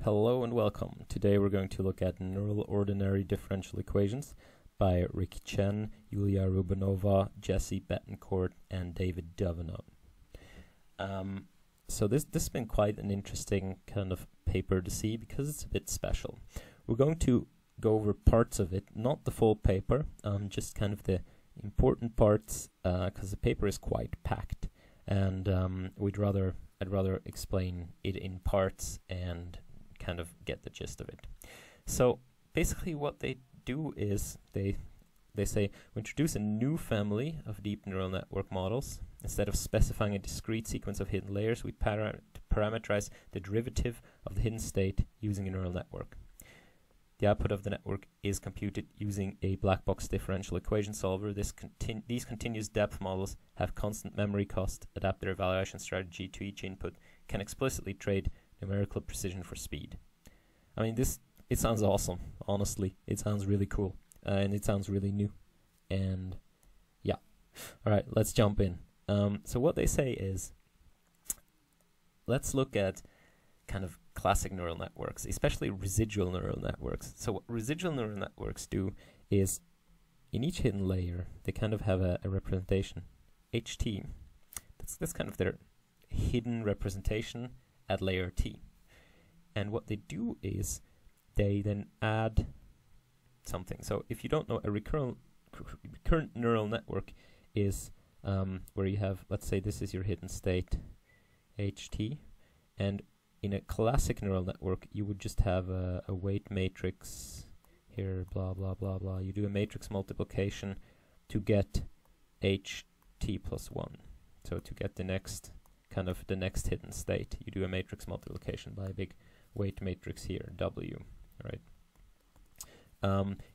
Hello and welcome. Today we're going to look at neural ordinary differential equations by Rick Chen, Yulia Rubinova, Jesse Betancourt, and David Devenot. So this has been quite an interesting kind of paper to see because it's a bit special. We're going to go over parts of it, not the full paper, just kind of the important parts because the paper is quite packed, and I'd rather explain it in parts and kind of get the gist of it. So basically what they do is they say we introduce a new family of deep neural network models. Instead of specifying a discrete sequence of hidden layers, we parameterize the derivative of the hidden state using a neural network. The output of the network is computed using a black box differential equation solver. These continuous depth models have constant memory cost, adapt their evaluation strategy to each input, can explicitly trade numerical precision for speed. I mean, it sounds awesome, honestly. It sounds really cool, and it sounds really new. And yeah, all right, let's jump in. So what they say is, let's look at kind of classic neural networks, especially residual neural networks. So what residual neural networks do is, in each hidden layer, they kind of have a representation, HT. That's kind of their hidden representation at layer T. And what they do is they then add something. So if you don't know, a recurrent neural network is where you have, let's say this is your hidden state, HT, and in a classic neural network you would just have a weight matrix here, blah blah blah blah. You do a matrix multiplication to get HT plus 1. So to get the next kind of the next hidden state, you do a matrix multiplication by a big weight matrix here, W, right?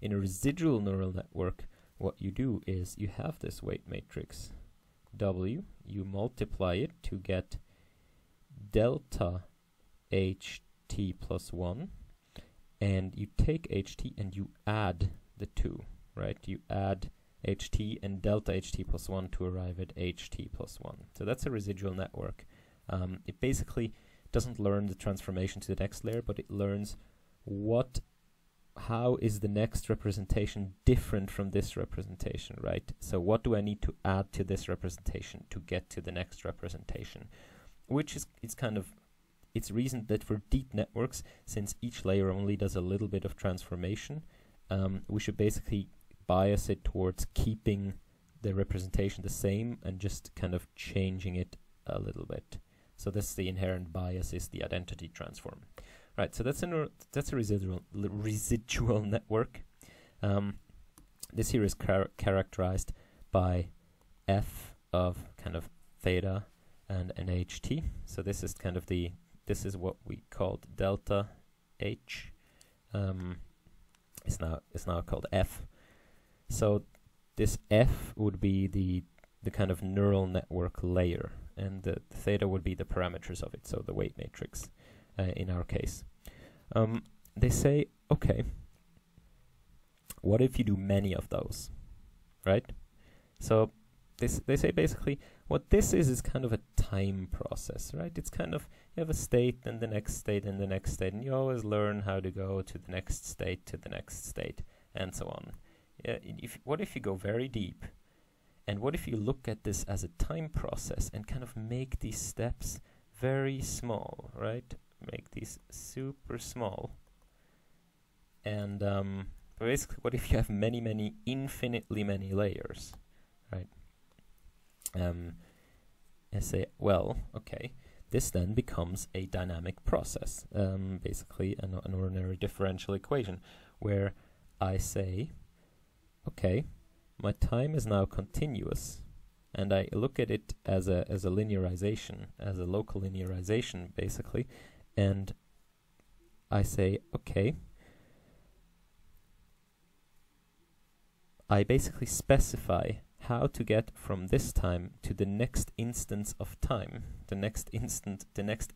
In a residual neural network, what you do is you have this weight matrix W, you multiply it to get delta HT plus 1, and you take HT and you add the two, right? You add HT and delta HT plus 1 to arrive at HT plus 1. So that's a residual network. It basically doesn't learn the transformation to the next layer, but it learns how is the next representation different from this representation, right? So what do I need to add to this representation to get to the next representation? Which is, it's reasoned that for deep networks, since each layer only does a little bit of transformation, we should basically bias it towards keeping the representation the same and just kind of changing it a little bit. So this, the inherent bias is the identity transform. Right, so that's a residual network. This here is characterized by f of kind of theta and an ht. So this is kind of this is what we called delta h. It's now called f. So this f would be the kind of neural network layer, and the theta would be the parameters of it, so the weight matrix in our case. They say, okay, what if you do many of those, right? So they say basically what this is kind of a time process, right? It's kind of, you have a state and the next state and the next state, and you always learn how to go to the next state, to the next state, and so on. What if you go very deep, and what if you look at this as a time process and kind of make these steps very small, right? Make these super small. And basically, what if you have many, infinitely many layers, right? And say, well, okay, this then becomes a dynamic process, basically an ordinary differential equation, where I say, okay, my time is now continuous, and I look at it as a linearization, as a local linearization, basically, and I say, okay, I basically specify how to get from this time to the next instance of time, the next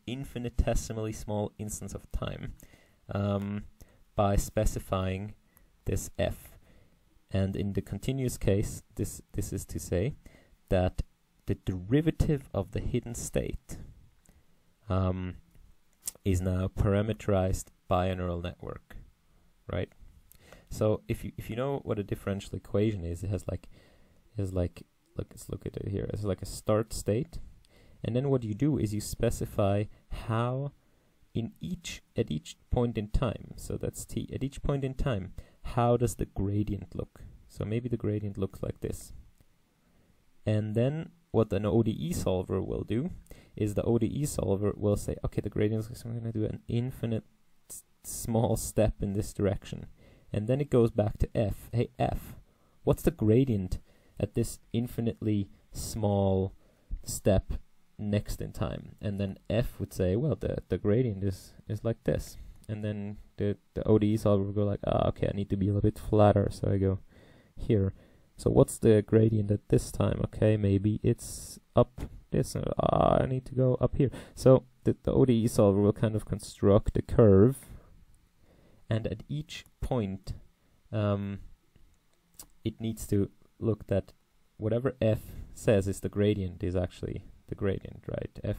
infinitesimally small instance of time, by specifying this f. And in the continuous case, this is to say that the derivative of the hidden state is now parameterized by a neural network, right? So if you know what a differential equation is, it has like let's look at it here. It's like a start state, and then what you do is you specify how at each point in time, so that's t, at each point in time, how does the gradient look? So maybe the gradient looks like this. And then what an ODE solver will do is the ODE solver will say, okay, the gradient looks like, so I'm going to do an infinite small step in this direction. And then it goes back to f. Hey, f, what's the gradient at this infinitely small step next in time? And then f would say, well, the gradient is like this. And then the ODE solver will go like, okay, I need to be a little bit flatter, so I go here. So what's the gradient at this time? Okay, maybe it's up this. I need to go up here. So the ODE solver will kind of construct a curve, and at each point, it needs to look that whatever f says is the gradient is actually the gradient, right? F,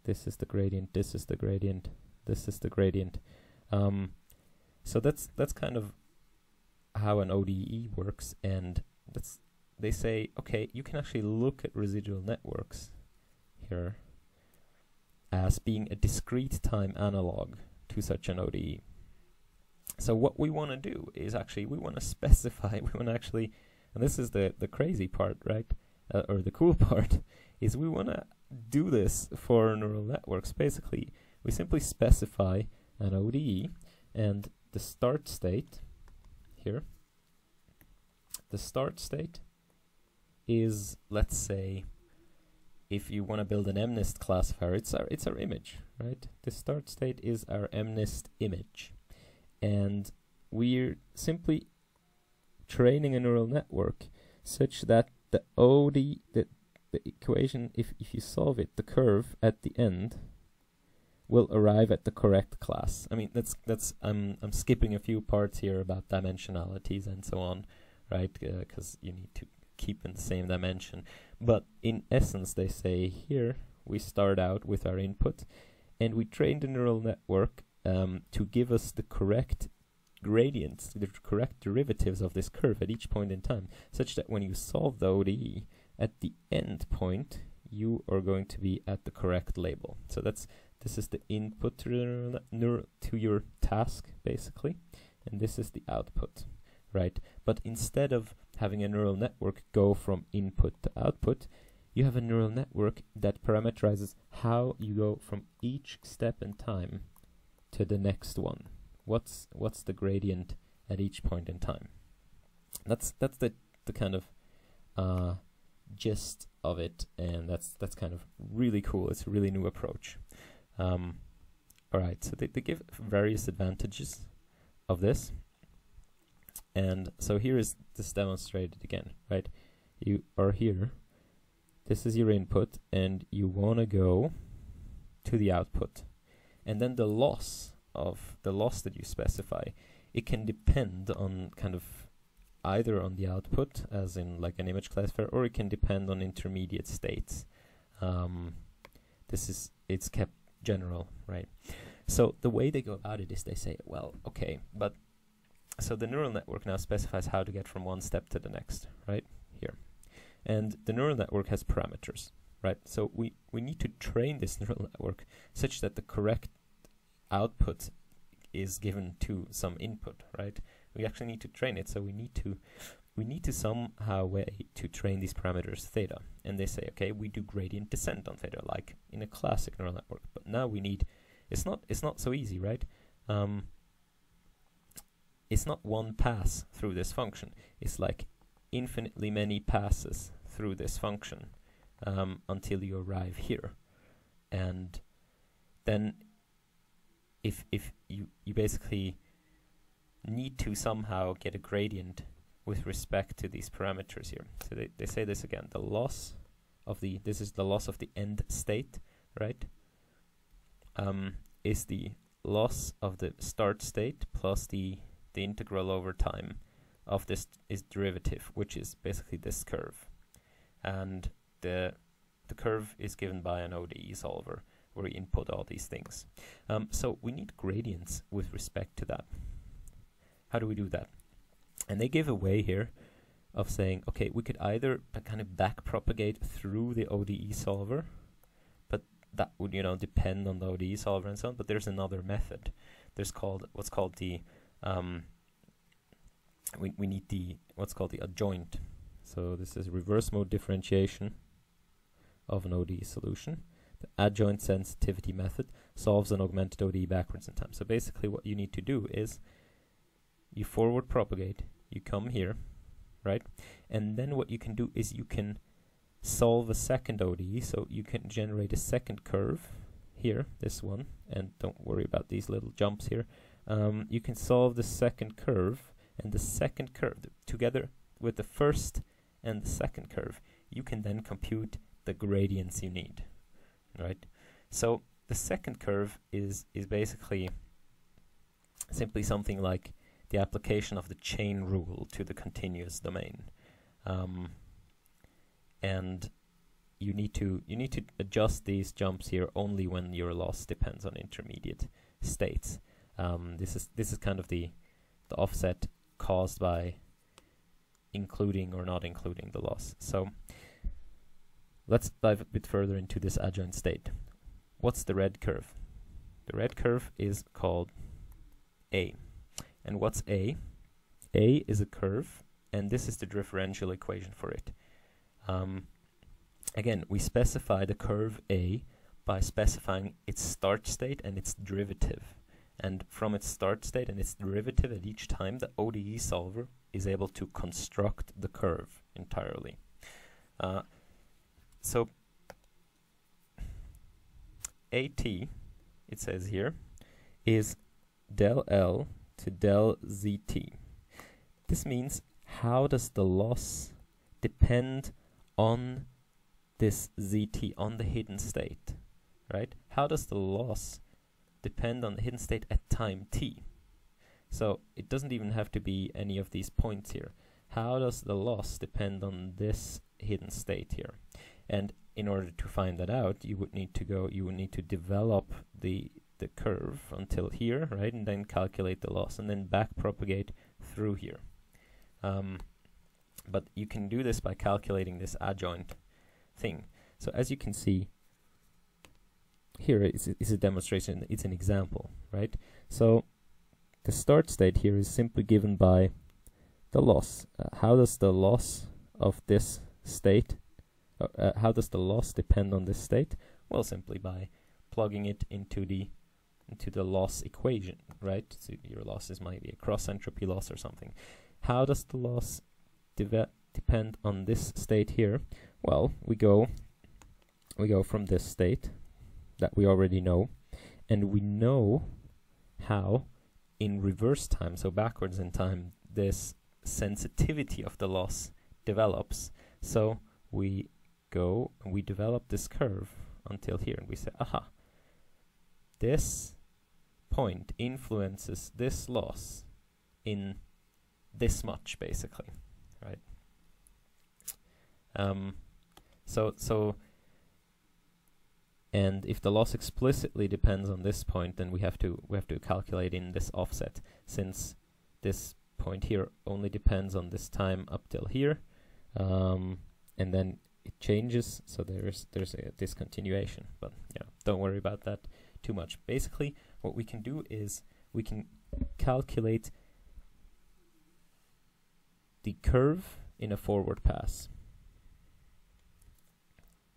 this is the gradient, this is the gradient, this is the gradient. So that's kind of how an ODE works, and they say, okay, you can actually look at residual networks here as being a discrete time analog to such an ODE. So what we want to do is actually we want to specify, we want to actually, and this is the crazy part, right? Or the cool part, is we want to do this for neural networks. Basically, we simply specify an ODE, and the start state here, the start state is, let's say, if you want to build an MNIST classifier, it's our image, right? The start state is our MNIST image, and we're simply training a neural network such that the equation, if you solve it, the curve at the end will arrive at the correct class. I mean, I'm skipping a few parts here about dimensionalities and so on, right? Because you need to keep in the same dimension. But in essence, they say here we start out with our input, and we train the neural network to give us the correct gradients, the correct derivatives of this curve at each point in time, such that when you solve the ODE, at the end point, you are going to be at the correct label. So this is the input to your task, basically, and this is the output, right? But instead of having a neural network go from input to output, you have a neural network that parameterizes how you go from each step in time to the next one. What's the gradient at each point in time? That's the kind of gist of it, and that's kind of really cool. It's a really new approach. All right, so they give various advantages of this, and so here is this demonstrated again, right? You are here. This is your input, and you want to go to the output, and then the loss that you specify, it can depend on kind of either on the output, as in like an image classifier, or it can depend on intermediate states. It's kept general, right? So the way they go about it is they say, well, okay, but so the neural network now specifies how to get from one step to the next, right? Here. And the neural network has parameters, right? So we need to train this neural network such that the correct output is given to some input, right? We actually need to train it, so we need to somehow way to train these parameters theta. And they say, okay, we do gradient descent on theta, like in a classic neural network. But now we need, it's not so easy, right? It's not one pass through this function. It's like infinitely many passes through this function until you arrive here. And then if you basically need to somehow get a gradient with respect to these parameters here. So they say this again, the loss of this is the loss of the end state, right? Is the loss of the start state plus the integral over time of this is derivative, which is basically this curve. And the curve is given by an ODE solver. where we input all these things. So we need gradients with respect to that. How do we do that? And they give a way here of saying, okay, we could either kind of backpropagate through the ODE solver, but that would, depend on the ODE solver and so on. But there's another method. There's what's called the we need the what's called the adjoint. So this is reverse mode differentiation of an ODE solution. The adjoint sensitivity method solves an augmented ODE backwards in time. So basically what you need to do is you forward propagate, you come here, right? And then what you can do is you can solve a second ODE, so you can generate a second curve here, this one, and don't worry about these little jumps here. You can solve the second curve, and the second curve, together with the first and the second curve, you can then compute the gradients you need, right? So the second curve is basically simply something like the application of the chain rule to the continuous domain, and you need to adjust these jumps here only when your loss depends on intermediate states. This is kind of the offset caused by including or not including the loss. So let's dive a bit further into this adjoint state. What's the red curve? The red curve is called A. And what's A? A is a curve, and this is the differential equation for it. Again, we specify the curve A by specifying its start state and its derivative. And from its start state and its derivative at each time, the ODE solver is able to construct the curve entirely. So AT, it says here, is del L to del ZT. This means how does the loss depend on this ZT, on the hidden state, right? How does the loss depend on the hidden state at time t? So it doesn't even have to be any of these points here. How does the loss depend on this hidden state here? And in order to find that out, you would need to develop the curve until here, right? And then calculate the loss and then backpropagate through here. But you can do this by calculating this adjoint thing. So as you can see, here is a demonstration, it's an example, right? So the start state here is simply given by the loss. How does the loss of this state, how does the loss depend on this state? Well, simply by plugging it into the loss equation, right? So your losses might be a cross entropy loss or something. How does the loss depend on this state here? Well, we go from this state that we already know, and we know how in reverse time, so backwards in time, this sensitivity of the loss develops. So we go and we develop this curve until here, and we say, aha, this point influences this loss in this much, basically, right? And if the loss explicitly depends on this point, then we have to calculate in this offset, since this point here only depends on this time up till here, and then it changes, so there's a discontinuation. But yeah, don't worry about that too much. Basically, what we can do is we can calculate the curve in a forward pass,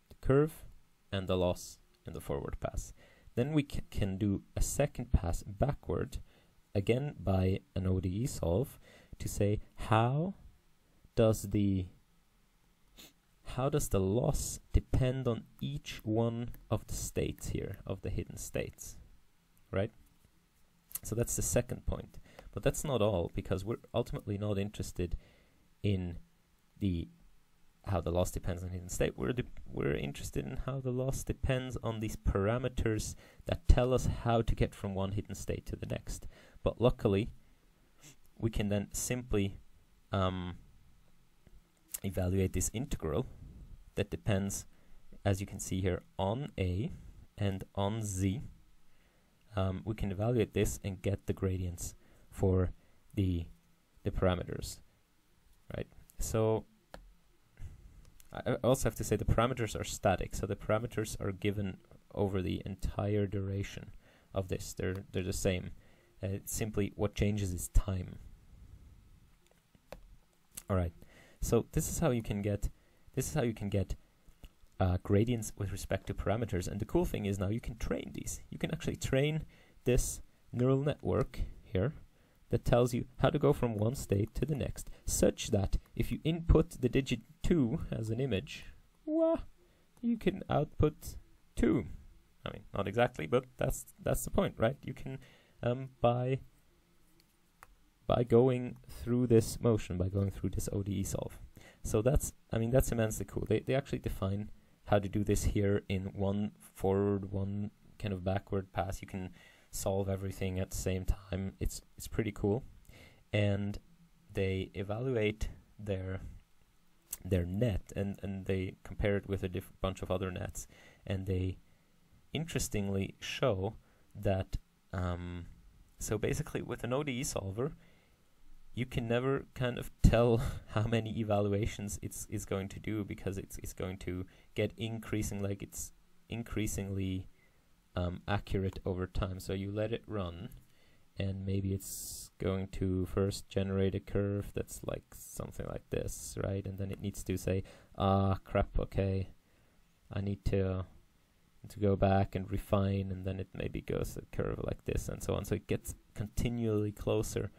the curve and the loss in the forward pass. Then we can do a second pass backward, again by an ODE solve, to say how does the loss depend on each one of the states here, of the hidden states, right? So that's the second point. But that's not all, because we're ultimately not interested in how the loss depends on hidden state. We're interested in how the loss depends on these parameters that tell us how to get from one hidden state to the next. But luckily, we can then simply evaluate this integral that depends, as you can see here, on A and on z, we can evaluate this and get the gradients for the parameters, right? So I also have to say the parameters are static, so the parameters are given over the entire duration of this. They're the same. Simply what changes is time. All right. So this is how you can get gradients with respect to parameters. And the cool thing is now you can train these. You can actually train this neural network here that tells you how to go from one state to the next, such that if you input the digit 2 as an image, you can output 2. I mean, not exactly, but that's the point, right? You can by going through this motion, by going through this ODE solve. So that's immensely cool. They actually define how to do this here in one forward, one kind of backward pass. You can solve everything at the same time. It's pretty cool. And they evaluate their net and they compare it with a bunch of other nets, and they interestingly show that so basically with an ODE solver you can never kind of tell how many evaluations it's going to do, because it's going to get increasingly accurate over time. So you let it run, and maybe it's going to first generate a curve that's like something like this, right? And then it needs to say, crap, okay, I need to go back and refine, and then it maybe goes a curve like this and so on. So it gets continually closer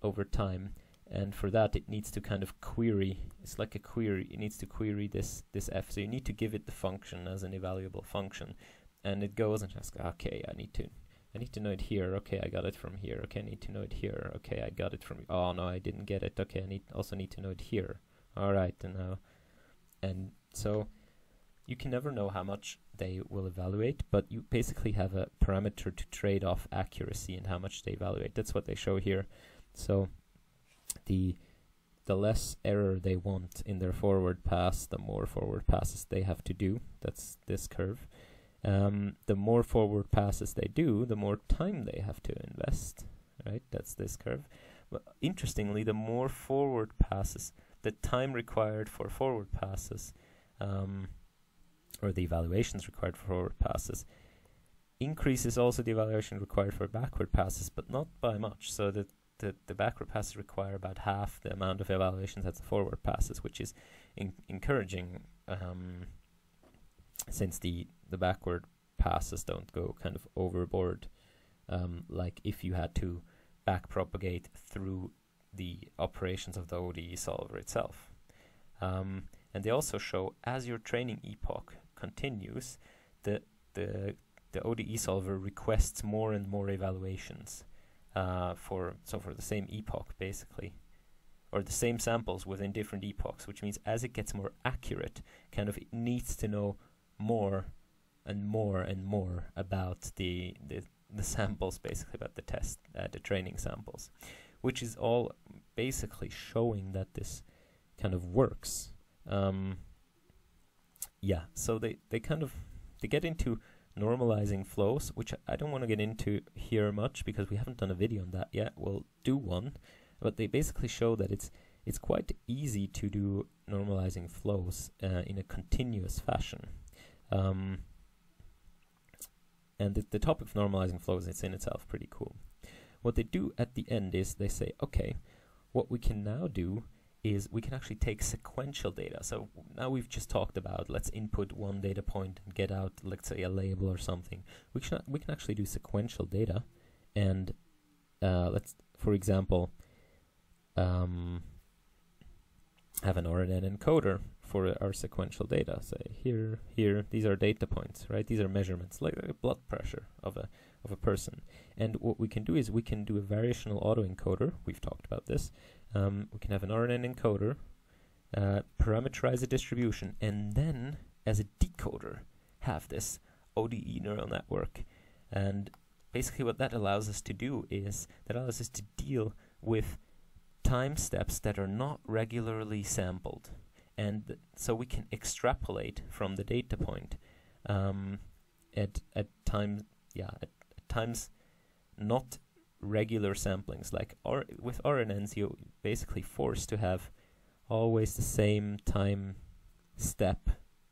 over time, and for that it needs to kind of query. It's like a query. It needs to query this f. So you need to give it the function as an evaluable function, and it goes and asks, okay, I need to know it here. Okay, I got it from here. Okay, I need to know it here. Okay, I got it from. Oh no, I didn't get it. Okay, I also need to know it here. All right, and so you can never know how much they will evaluate, but you basically have a parameter to trade off accuracy and how much they evaluate. That's what they show here. So the less error they want in their forward pass, the more forward passes they have to do. That's this curve. The more forward passes they do, the more time they have to invest, right? That's this curve. But interestingly, the more forward passes, the time required for forward passes, or the evaluations required for forward passes, increases also the evaluation required for backward passes, but not by much. So that the backward passes require about half the amount of evaluations as the forward passes, which is encouraging, since the backward passes don't go kind of overboard, like if you had to backpropagate through the operations of the ODE solver itself. And they also show, as your training epoch continues, the ODE solver requests more and more evaluations for the same epoch, basically, or the same samples within different epochs, which means as it gets more accurate, kind of it needs to know more and more and more about the samples, basically about the training samples, which is all basically showing that this kind of works. Yeah, so they get into normalizing flows, which I don't want to get into here much because we haven't done a video on that yet. We'll do one, but they basically show that it's quite easy to do normalizing flows in a continuous fashion. And the topic of normalizing flows is in itself pretty cool. What they do at the end is they say, okay, what we can now do is we can actually take sequential data. So now we've just talked about, let's input one data point and get out, let's say, a label or something. We can actually do sequential data, and let's, for example, have an RNN encoder for our sequential data. Say here, these are data points, right? These are measurements, like blood pressure of a person. And what we can do is we can do a variational autoencoder. We've talked about this. We can have an RNN encoder, parameterize a distribution, and then as a decoder have this ODE neural network. And basically what that allows us to do is that allows us to deal with time steps that are not regularly sampled. And so we can extrapolate from the data point at times not regular samplings. Like with RNNs, you're basically forced to have always the same time step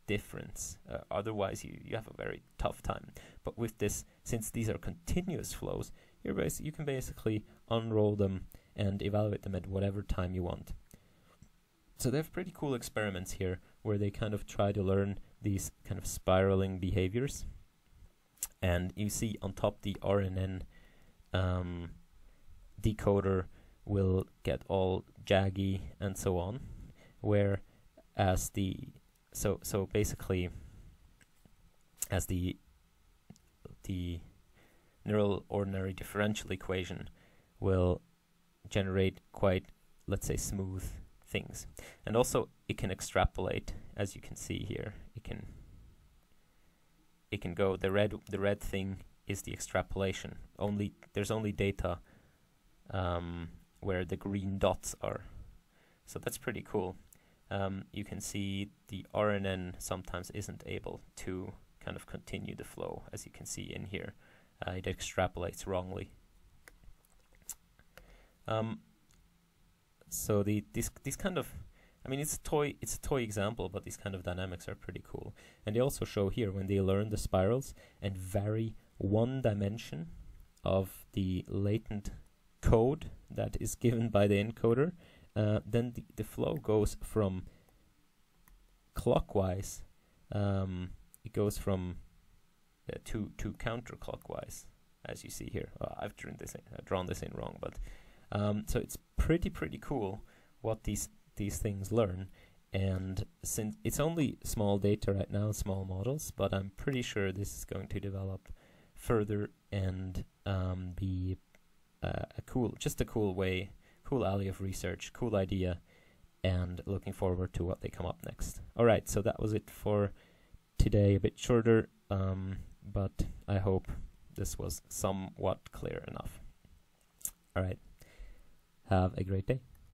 difference. Otherwise, you have a very tough time. But with this, since these are continuous flows, you can basically unroll them and evaluate them at whatever time you want. So they have pretty cool experiments here where they kind of try to learn these kind of spiraling behaviors. And you see on top the RNN decoder will get all jaggy and so on, whereas so basically as the neural ordinary differential equation will generate quite, let's say, smooth things. And also it can extrapolate, as you can see here. It can go, the red thing is the extrapolation. There's only data where the green dots are. So that's pretty cool. You can see the RNN sometimes isn't able to kind of continue the flow, as you can see in here. It extrapolates wrongly. So these kind of, I mean, it's a toy example, but these kind of dynamics are pretty cool. And they also show here when they learn the spirals and vary one dimension of the latent code that is given by the encoder, then the flow goes from clockwise, it goes from to counterclockwise, as you see here. I've drawn this in wrong, but so it's pretty cool what these things learn. And since it's only small data right now, small models, but I'm pretty sure this is going to develop further and be a cool alley of research, cool idea, and looking forward to what they come up next. Alright, so that was it for today, a bit shorter, but I hope this was somewhat clear enough. Alright, have a great day.